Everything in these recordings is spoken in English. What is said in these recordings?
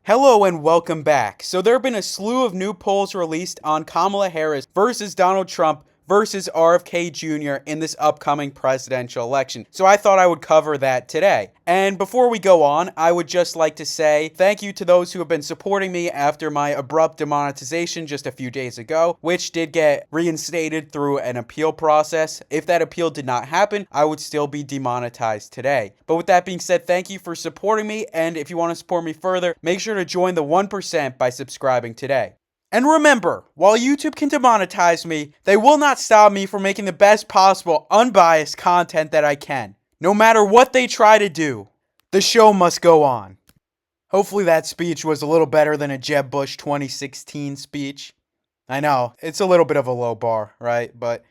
Hello and welcome back. So there have been a slew of new polls released on Kamala Harris versus Donald Trump versus RFK Jr. in this upcoming presidential election. So I thought I would cover that today. And before we go on, I would just like to say thank you to those who have been supporting me after my abrupt demonetization just a few days ago, which did get reinstated through an appeal process. If that appeal did not happen, I would still be demonetized today. But with that being said, thank you for supporting me, and if you want to support me further, make sure to join the 1% by subscribing today. And remember, while YouTube can demonetize me, they will not stop me from making the best possible unbiased content that I can. No matter what they try to do, the show must go on. Hopefully that speech was a little better than a Jeb Bush 2016 speech. I know, it's a little bit of a low bar, right? But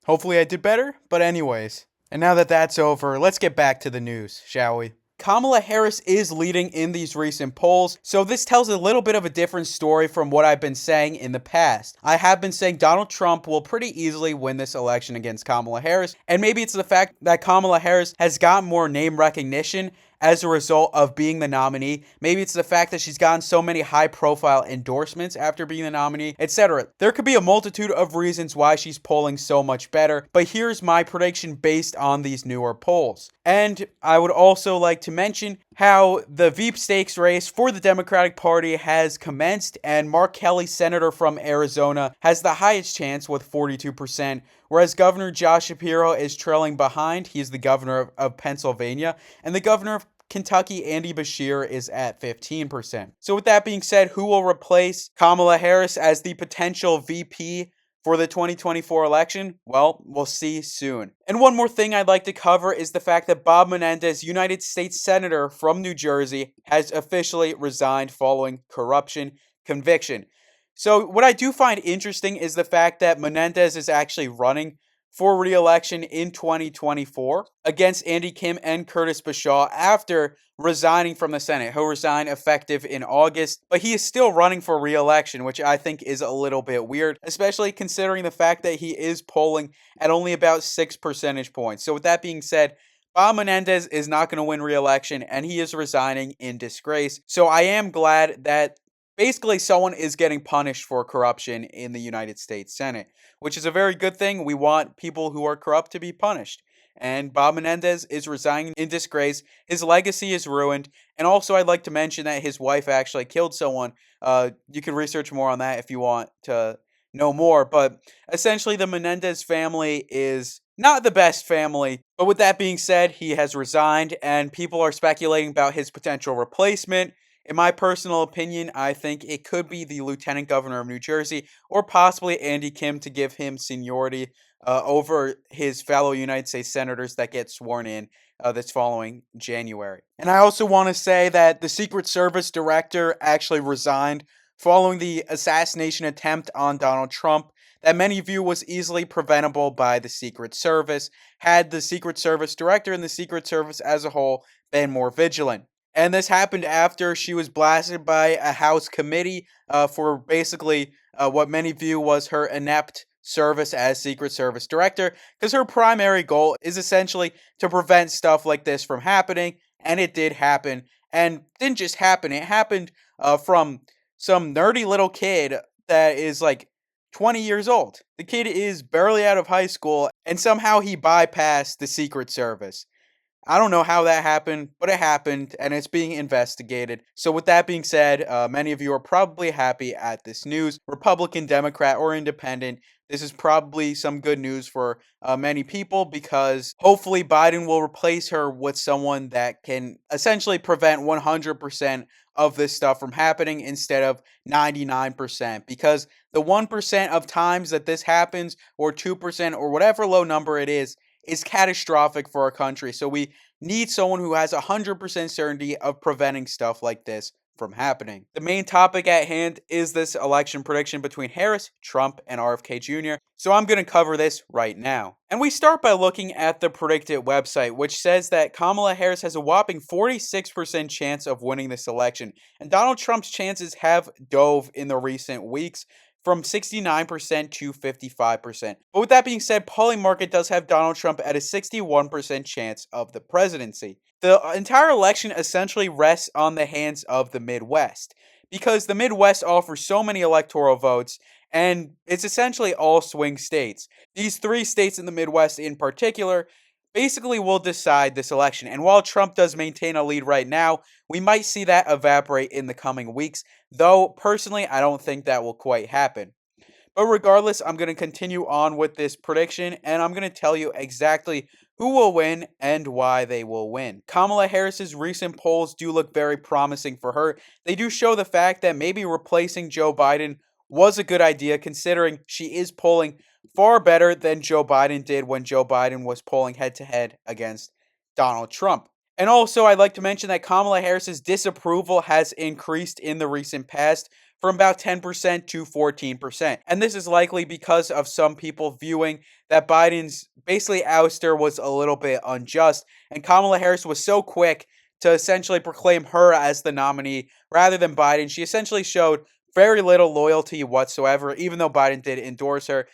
hopefully I did better. But anyways, and now that that's over, let's get back to the news, shall we? Kamala Harris is leading in these recent polls, so this tells a little bit of a different story from what I've been saying in the past. I have been saying Donald Trump will pretty easily win this election against Kamala Harris, and maybe it's the fact that Kamala Harris has gotten more name recognition as a result of being the nominee. Maybe it's the fact that she's gotten so many high-profile endorsements after being the nominee, etc. There could be a multitude of reasons why she's polling so much better, but here's my prediction based on these newer polls. And I would also like to mention how the Veepstakes race for the Democratic Party has commenced, and Mark Kelly, senator from Arizona, has the highest chance with 42%, whereas Governor Josh Shapiro is trailing behind. He's the governor of Pennsylvania, and the governor of Kentucky, Andy Beshear, is at 15%. So with that being said, who will replace Kamala Harris as the potential VP for the 2024 election? Well, we'll see soon. And one more thing I'd like to cover is the fact that Bob Menendez, United States Senator from New Jersey, has officially resigned following corruption conviction. So what I do find interesting is the fact that Menendez is actually running for re-election in 2024 against Andy Kim and Curtis Bashaw after resigning from the Senate. He'll resign effective in August, but he is still running for re-election, which I think is a little bit weird, especially considering the fact that he is polling at only about 6 percentage points. So with that being said, Bob Menendez is not going to win re-election, and he is resigning in disgrace. So I am glad that basically someone is getting punished for corruption in the United States Senate, which is a very good thing. We want people who are corrupt to be punished. And Bob Menendez is resigning in disgrace. His legacy is ruined. And also, I'd like to mention that his wife actually killed someone. You can research more on that if you want to know more. But essentially, the Menendez family is not the best family. But with that being said, he has resigned, and people are speculating about his potential replacement. In my personal opinion, I think it could be the Lieutenant Governor of New Jersey or possibly Andy Kim to give him seniority over his fellow United States senators that get sworn in this following January. And I also want to say that the Secret Service director actually resigned following the assassination attempt on Donald Trump that many view was easily preventable by the Secret Service had the Secret Service director and the Secret Service as a whole been more vigilant. And this happened after she was blasted by a House committee for basically what many view was her inept service as Secret Service director, because her primary goal is essentially to prevent stuff like this from happening, and it did happen. And didn't just happen, it happened from some nerdy little kid that is like 20 years old. The kid is barely out of high school, and somehow he bypassed the Secret Service. I don't know how that happened, but it happened, and it's being investigated. So with that being said, many of you are probably happy at this news. Republican, Democrat, or Independent, this is probably some good news for many people, because hopefully Biden will replace her with someone that can essentially prevent 100% of this stuff from happening instead of 99%. Because the 1% of times that this happens, or 2%, or whatever low number it is catastrophic for our country. So we need someone who has 100% certainty of preventing stuff like this from happening. The main topic at hand is this election prediction between Harris, Trump, and RFK Jr. So I'm going to cover this right now. And we start by looking at the predicted website, which says that Kamala Harris has a whopping 46% chance of winning this election. And Donald Trump's chances have dove in the recent weeks from 69% to 55%. But with that being said, Polling Market does have Donald Trump at a 61% chance of the presidency. The entire election essentially rests on the hands of the Midwest because the Midwest offers so many electoral votes and it's essentially all swing states. These three states in the Midwest in particular basically will decide this election. And while Trump does maintain a lead right now, we might see that evaporate in the coming weeks, though personally, I don't think that will quite happen. But regardless, I'm going to continue on with this prediction and I'm going to tell you exactly who will win and why they will win. Kamala Harris's recent polls do look very promising for her. They do show the fact that maybe replacing Joe Biden was a good idea considering she is polling far better than Joe Biden did when Joe Biden was polling head to head against Donald Trump. And also, I'd like to mention that Kamala Harris's disapproval has increased in the recent past from about 10% to 14%. And this is likely because of some people viewing that Biden's basically ouster was a little bit unjust, and Kamala Harris was so quick to essentially proclaim her as the nominee rather than Biden. She essentially showed very little loyalty whatsoever, even though Biden did endorse her.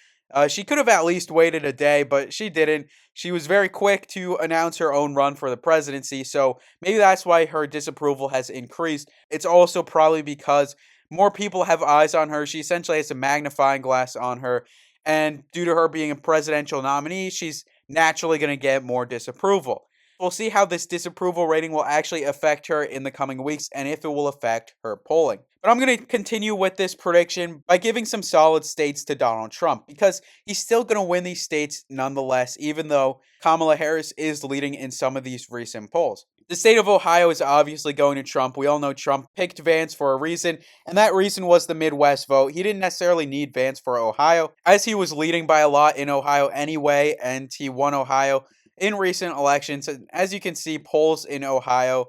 She could have at least waited a day, but she didn't. She was very quick to announce her own run for the presidency, so maybe that's why her disapproval has increased. It's also probably because more people have eyes on her. She essentially has a magnifying glass on her, and due to her being a presidential nominee, she's naturally going to get more disapproval. We'll see how this disapproval rating will actually affect her in the coming weeks and if it will affect her polling. But I'm going to continue with this prediction by giving some solid states to Donald Trump because he's still going to win these states nonetheless, even though Kamala Harris is leading in some of these recent polls. The state of Ohio is obviously going to Trump. We all know Trump picked Vance for a reason, and that reason was the Midwest vote. He didn't necessarily need Vance for Ohio, as he was leading by a lot in Ohio anyway, and he won Ohio in recent elections. And as you can see, polls in Ohio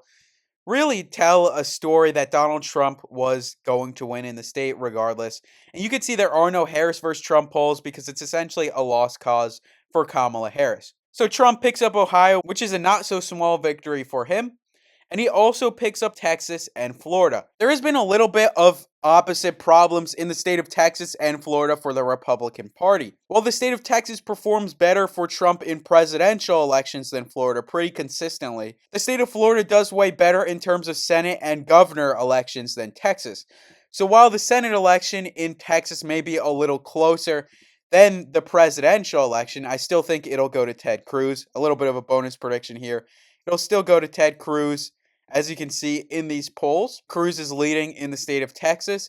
really tell a story that Donald Trump was going to win in the state regardless. And you can see there are no Harris versus Trump polls because it's essentially a lost cause for Kamala Harris. So Trump picks up Ohio, which is a not so small victory for him. And he also picks up Texas and Florida. There has been a little bit of opposite problems in the state of Texas and Florida for the Republican Party. While the state of Texas performs better for Trump in presidential elections than Florida pretty consistently, the state of Florida does way better in terms of Senate and governor elections than Texas. So while the Senate election in Texas may be a little closer than the presidential election, I still think it'll go to Ted Cruz. A little bit of a bonus prediction here. It'll still go to Ted Cruz. As you can see in these polls, Cruz is leading in the state of Texas.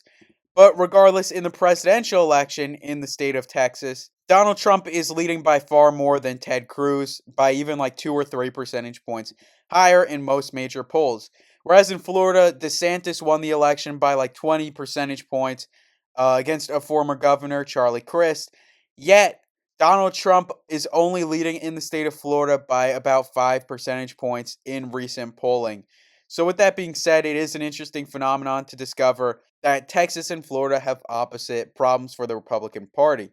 But regardless, in the presidential election in the state of Texas, Donald Trump is leading by far more than Ted Cruz, by even like 2 or 3 percentage points higher in most major polls. Whereas in Florida, DeSantis won the election by like 20 percentage points against a former governor, Charlie Crist. Yet, Donald Trump is only leading in the state of Florida by about 5 percentage points in recent polling. So with that being said, it is an interesting phenomenon to discover that Texas and Florida have opposite problems for the Republican Party.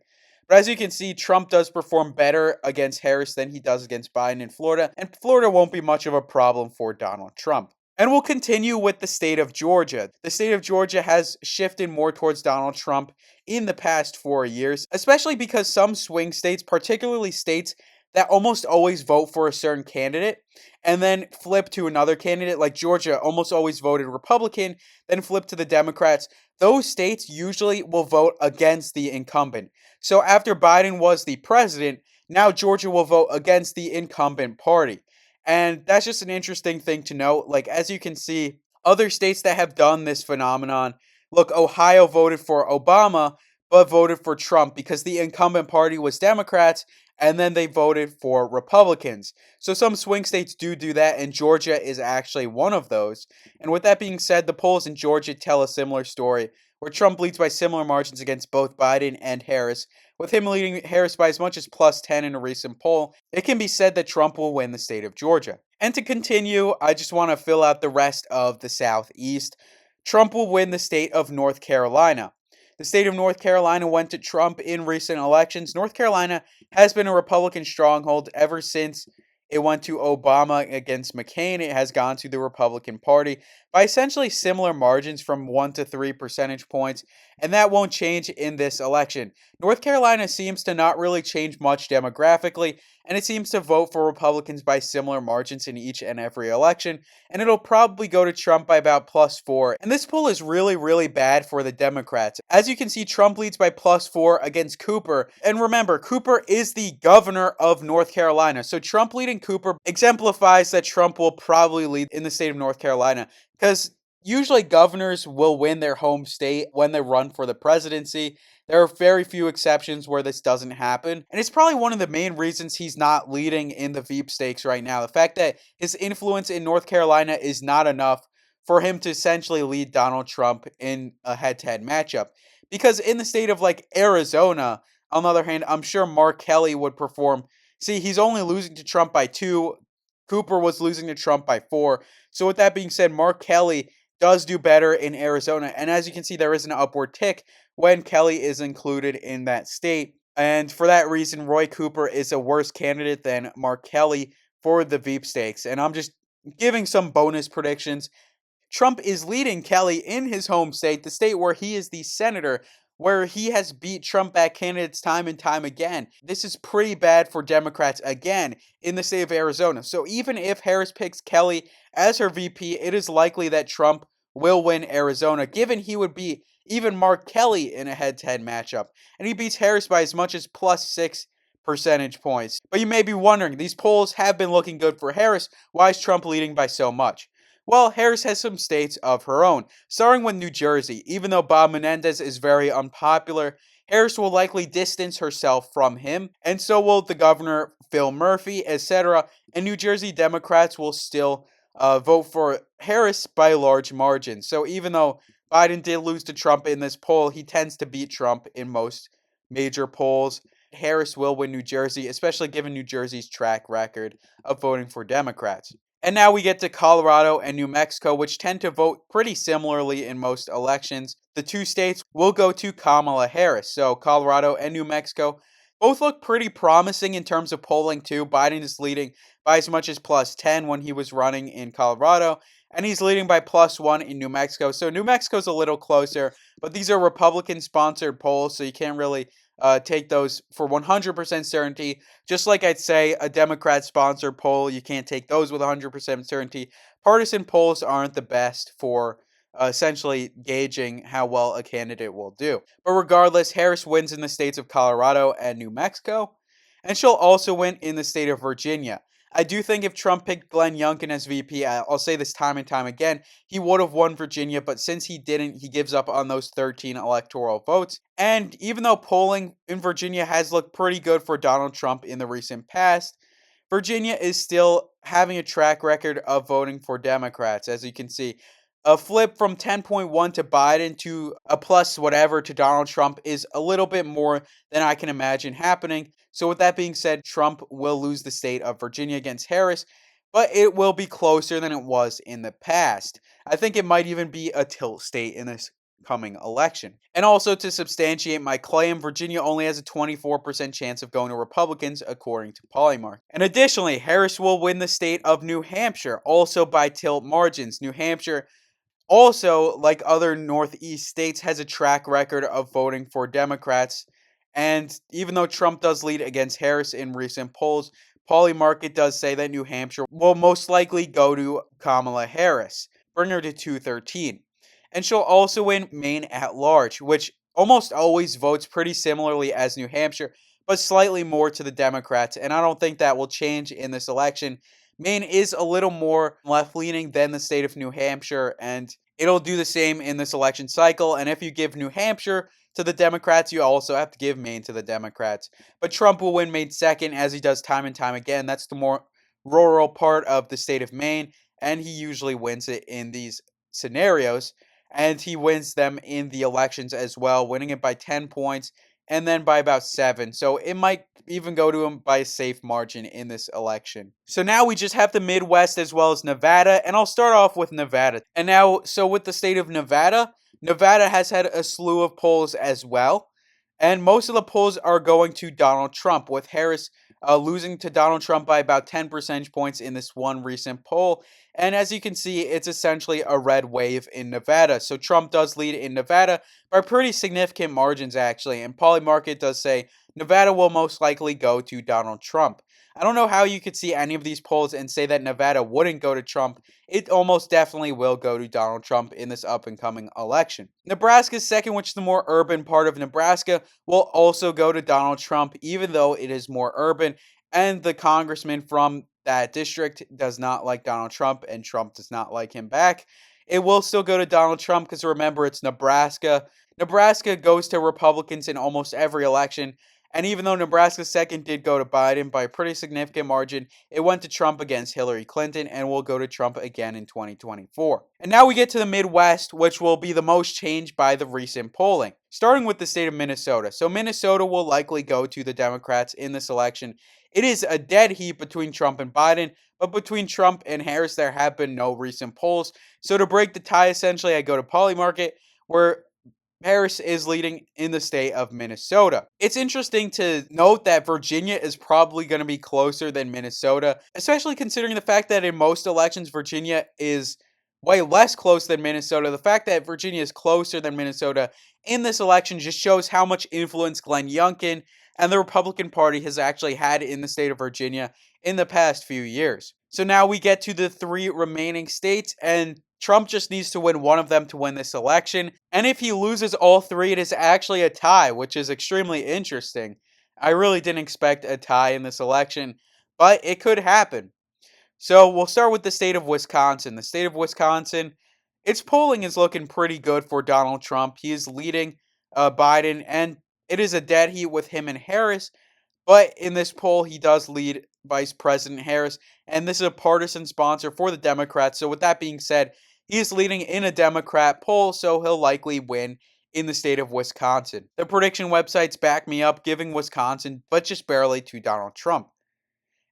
But as you can see, Trump does perform better against Harris than he does against Biden in Florida, and Florida won't be much of a problem for Donald Trump. And we'll continue with the state of Georgia. The state of Georgia has shifted more towards Donald Trump in the past 4 years, especially because some swing states, particularly states that almost always vote for a certain candidate and then flip to another candidate, like Georgia almost always voted Republican, then flip to the Democrats. Those states usually will vote against the incumbent. So after Biden was the president, now Georgia will vote against the incumbent party. And that's just an interesting thing to note. Like, as you can see, other states that have done this phenomenon, look, Ohio voted for Obama, but voted for Trump because the incumbent party was Democrats, and then they voted for Republicans. So some swing states do that, and Georgia is actually one of those. And with that being said, the polls in Georgia tell a similar story, where Trump leads by similar margins against both Biden and Harris, with him leading Harris by as much as plus 10 in a recent poll. It can be said that Trump will win the state of Georgia. And to continue, I just want to fill out the rest of the Southeast. Trump will win the state of North Carolina. The state of North Carolina went to Trump in recent elections. North Carolina has been a Republican stronghold ever since it went to Obama against McCain. It has gone to the Republican Party. by essentially similar margins from 1 to 3 percentage points, and that won't change in this election. North Carolina seems to not really change much demographically, and it seems to vote for Republicans by similar margins in each and every election, and it'll probably go to Trump by about +4. And this poll is really, really bad for the Democrats. As you can see, Trump leads by +4 against Cooper. And remember, Cooper is the governor of North Carolina. So Trump leading Cooper exemplifies that Trump will probably lead in the state of North Carolina, because usually governors will win their home state when they run for the presidency. There are very few exceptions where this doesn't happen. And it's probably one of the main reasons he's not leading in the Veepstakes right now. The fact that his influence in North Carolina is not enough for him to essentially lead Donald Trump in a head-to-head matchup. Because in the state of like Arizona, on the other hand, I'm sure Mark Kelly would perform. See, he's only losing to Trump by 2. Cooper was losing to Trump by 4. So with that being said, Mark Kelly does do better in Arizona. And as you can see, there is an upward tick when Kelly is included in that state. And for that reason, Roy Cooper is a worse candidate than Mark Kelly for the Veepstakes. And I'm just giving some bonus predictions. Trump is leading Kelly in his home state, the state where he is the senator, where he has beat Trump-backed candidates time and time again. This is pretty bad for Democrats again in the state of Arizona. So even if Harris picks Kelly as her VP, it is likely that Trump will win Arizona, given he would beat even Mark Kelly in a head-to-head matchup. And he beats Harris by as much as +6 percentage points. But you may be wondering, these polls have been looking good for Harris. Why is Trump leading by so much? Well, Harris has some states of her own, starting with New Jersey. Even though Bob Menendez is very unpopular, Harris will likely distance herself from him, and so will the governor, Phil Murphy, etc. And New Jersey Democrats will still vote for Harris by large margins. So even though Biden did lose to Trump in this poll, he tends to beat Trump in most major polls. Harris will win New Jersey, especially given New Jersey's track record of voting for Democrats. And now we get to Colorado and New Mexico, which tend to vote pretty similarly in most elections. The two states will go to Kamala Harris. So Colorado and New Mexico both look pretty promising in terms of polling too. Biden is leading by as much as +10 when he was running in Colorado, and he's leading by +1 in New Mexico. So New Mexico's a little closer, but these are Republican-sponsored polls, so you can't really take those for 100% certainty. Just like I'd say a Democrat-sponsored poll, you can't take those with 100% certainty. Partisan polls aren't the best for essentially gauging how well a candidate will do. But regardless, Harris wins in the states of Colorado and New Mexico, and she'll also win in the state of Virginia. I do think if Trump picked Glenn Youngkin as VP, I'll say this time and time again, he would have won Virginia, but since he didn't, he gives up on those 13 electoral votes. And even though polling in Virginia has looked pretty good for Donald Trump in the recent past, Virginia is still having a track record of voting for Democrats, as you can see. A flip from 10.1 to Biden to a plus whatever to Donald Trump is a little bit more than I can imagine happening. So with that being said, Trump will lose the state of Virginia against Harris, but it will be closer than it was in the past. I think it might even be a tilt state in this coming election. And also to substantiate my claim, Virginia only has a 24% chance of going to Republicans, according to Polymark. And additionally, Harris will win the state of New Hampshire, also by tilt margins. New Hampshire also, like other Northeast states, has a track record of voting for Democrats. And even though Trump does lead against Harris in recent polls, Polymarket does say that New Hampshire will most likely go to Kamala Harris, bring her to 213. And she'll also win Maine at large, which almost always votes pretty similarly as New Hampshire, but slightly more to the Democrats. And I don't think that will change in this election. Maine is a little more left-leaning than the state of New Hampshire, and it'll do the same in this election cycle. And if you give New Hampshire to the Democrats, you also have to give Maine to the Democrats. But Trump will win Maine second, as he does time and time again. That's the more rural part of the state of Maine, and he usually wins it in these scenarios. And he wins them in the elections as well, winning it by 10 points and then by about 7. So it might even go to him by a safe margin in this election. So now we just have the Midwest as well as Nevada, and I'll start off with Nevada. And now, so with the state of Nevada, Nevada has had a slew of polls as well. And most of the polls are going to Donald Trump, with Harris losing to Donald Trump by about 10 percentage points in this one recent poll. And as you can see, it's essentially a red wave in Nevada. So Trump does lead in Nevada by pretty significant margins, actually. And Polymarket does say Nevada will most likely go to Donald Trump. I don't know how you could see any of these polls and say that Nevada wouldn't go to Trump. It almost definitely will go to Donald Trump in this up and coming election. Nebraska's second, which is the more urban part of Nebraska, will also go to Donald Trump, even though it is more urban. And the congressman from that district does not like Donald Trump, and Trump does not like him back. It will still go to Donald Trump because remember, it's Nebraska. Nebraska goes to Republicans in almost every election. And even though Nebraska's second did go to Biden by a pretty significant margin, it went to Trump against Hillary Clinton and will go to Trump again in 2024. And now we get to the Midwest, which will be the most changed by the recent polling. Starting with the state of Minnesota. So Minnesota will likely go to the Democrats in this election. It is a dead heat between Trump and Biden, but between Trump and Harris, there have been no recent polls. So to break the tie, essentially, I go to Polymarket, where Harris is leading in the state of Minnesota. It's interesting to note that Virginia is probably going to be closer than Minnesota, especially considering the fact that in most elections, Virginia is way less close than Minnesota. The fact that Virginia is closer than Minnesota in this election just shows how much influence Glenn Youngkin and the Republican Party has actually had in the state of Virginia in the past few years. So now we get to the three remaining states, and Trump just needs to win one of them to win this election. And if he loses all three, it is actually a tie, which is extremely interesting. I really didn't expect a tie in this election, but it could happen. So we'll start with the state of Wisconsin. The state of Wisconsin, its polling is looking pretty good for Donald Trump. He is leading Biden, and it is a dead heat with him and Harris. But in this poll, he does lead Vice President Harris, and this is a partisan sponsor for the Democrats. So with that being said, he is leading in a Democrat poll, so he'll likely win in the state of Wisconsin. The prediction websites back me up, giving Wisconsin, but just barely, to Donald Trump.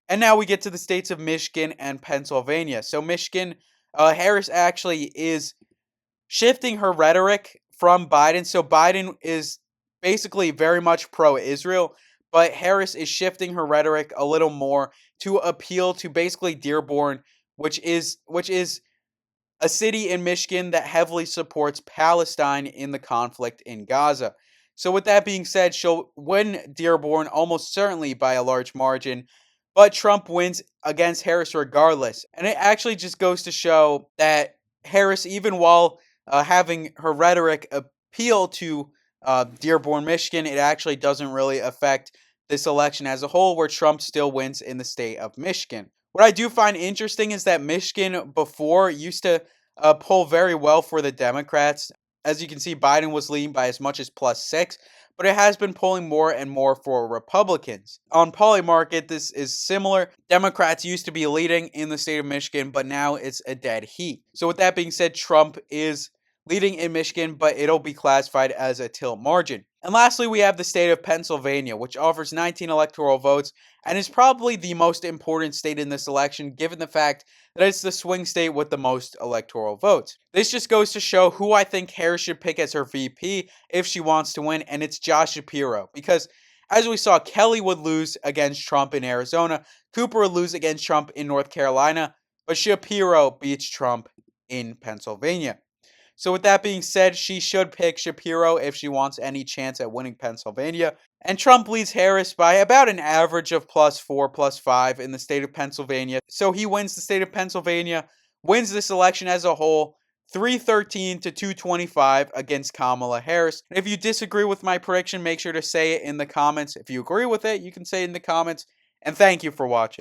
And now we get to the states of Michigan and Pennsylvania. So Michigan, Harris actually is shifting her rhetoric from Biden. So Biden is basically very much pro-Israel, but Harris is shifting her rhetoric a little more to appeal to basically Dearborn, which is a city in Michigan that heavily supports Palestine in the conflict in Gaza. So with that being said, she'll win Dearborn almost certainly by a large margin, but Trump wins against Harris regardless. And it actually just goes to show that Harris, even while having her rhetoric appeal to Dearborn, Michigan, it actually doesn't really affect this election as a whole, where Trump still wins in the state of Michigan. What I do find interesting is that Michigan before used to poll very well for the Democrats. As you can see, Biden was leading by as much as +6, but it has been polling more and more for Republicans. On Polymarket, this is similar. Democrats used to be leading in the state of Michigan, but now it's a dead heat. So with that being said, Trump is leading in Michigan, but it'll be classified as a tilt margin. And lastly, we have the state of Pennsylvania, which offers 19 electoral votes and is probably the most important state in this election, given the fact that it's the swing state with the most electoral votes. This just goes to show who I think Harris should pick as her VP if she wants to win, and it's Josh Shapiro. Because as we saw, Kelly would lose against Trump in Arizona, Cooper would lose against Trump in North Carolina, but Shapiro beats Trump in Pennsylvania. So with that being said, she should pick Shapiro if she wants any chance at winning Pennsylvania. And Trump leads Harris by about an average of +4, +5 in the state of Pennsylvania. So he wins the state of Pennsylvania, wins this election as a whole, 313 to 225 against Kamala Harris. And if you disagree with my prediction, make sure to say it in the comments. If you agree with it, you can say it in the comments. And thank you for watching.